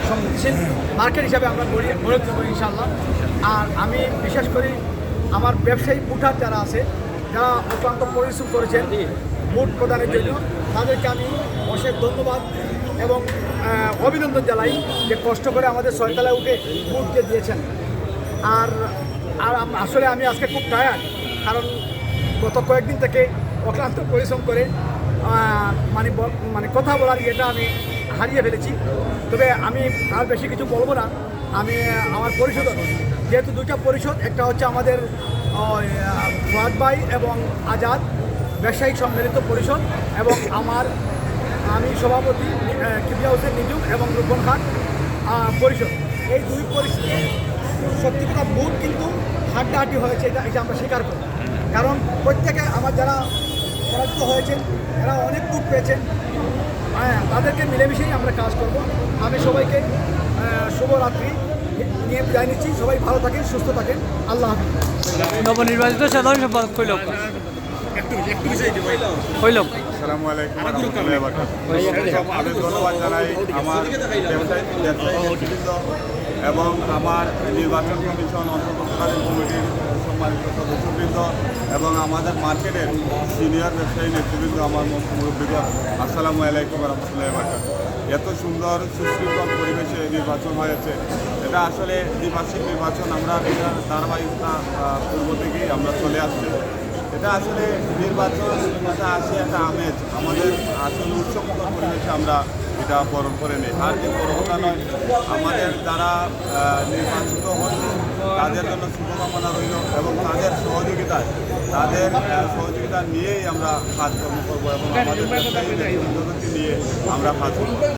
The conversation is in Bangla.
সংবেদনশীল মার্কেট হিসাবে আমরা গড়ে তুলব ইনশাআল্লাহ। আর আমি বিশেষ করে আমার ব্যবসায়ী ভোটার যারা আছে, যারা অত্যন্ত পরিশ্রম করেছেন ভোট প্রদানের জন্য, তাদেরকে আমি অশেষ ধন্যবাদ এবং অভিনন্দন জানাই যে কষ্ট করে আমাদের ছয়তলায় উঠে ভোটকে দিয়েছেন। আর আর আসলে আমি আজকে খুব টায়ার্ড, কারণ গত কয়েকদিন থেকে অক্লান্ত পরিশ্রম করে মানে কথা বলার ইয়েটা আমি হারিয়ে ফেলেছি। তবে আমি আর বেশি কিছু বলবো না। আমি আমার পরিষদ, যেহেতু দুইটা পরিষদ, একটা হচ্ছে আমাদের ফুয়াদ ভাই এবং আজাদ ব্যবসায়িক সম্মিলিত পরিষদ, এবং আমি সভাপতি কিবরিয়া হোসেন নিজুম এবং রূপন খান পরিষদ। এই দুই পরিষদে সত্যি কথা ভোট কিন্তু হাড্ডাহাড্ডি হয়েছে, এটা আমরা স্বীকার করি। কারণ প্রত্যেকে আমার যারা পরাজিত হয়েছেন, এরা অনেক ভোট পেয়েছেন, তাদেরকে মিলেমিশেই আমরা কাজ করব। আমি সবাইকে শুভরাত্রি নিয়ে বিদায় নিচ্ছি। সবাই ভালো থাকেন, সুস্থ থাকেন। আল্লাহ হাফিজ। নবনির্বাচিত সাধারণ সম্পাদক হইল। আসসালামু আলাইকুম ওয়া রাহমাতুল্লাহি ওয়া বারাকাতুহু। আমি ধন্যবাদ জানাই আমার ব্যবসায়ী নেতৃবৃন্দ এবং আমার নির্বাচন কমিশন অন্তর্বর্তীকালীন কমিটির সম্মানিত সদস্যবৃন্দ এবং আমাদের মার্কেটের সিনিয়র ব্যবসায়ী নেতৃবৃন্দ, আমার মুরব্বীগণ, আসসালামু আলাইকুম ওয়া রাহমাতুল্লাহি ওয়া বারাকাতুহু। এত সুন্দর সুশৃঙ্খল পরিবেশে নির্বাচন হয়েছে, এটা আসলে দ্বিমাসিক নির্বাচন, আমরা এটা ধারাবাহিকতা পূর্ব থেকেই আমরা চলে আসছি। এটা আসলে নির্বাচন এটা আসে একটা আমেজ, আমাদের আসলে উৎসবমুখর পরিবেশে আমরা এটা বরণ করে নিই। আর যে বড় কথা নয়, আমাদের যারা নির্বাচিত হচ্ছে তাদের জন্য শুভকামনা রইল এবং তাদের সহযোগিতা নিয়েই আমরা কাজকর্ম করবো এবং আমাদের ব্যবসায়ী নিয়ে আমরা কাজ করবো।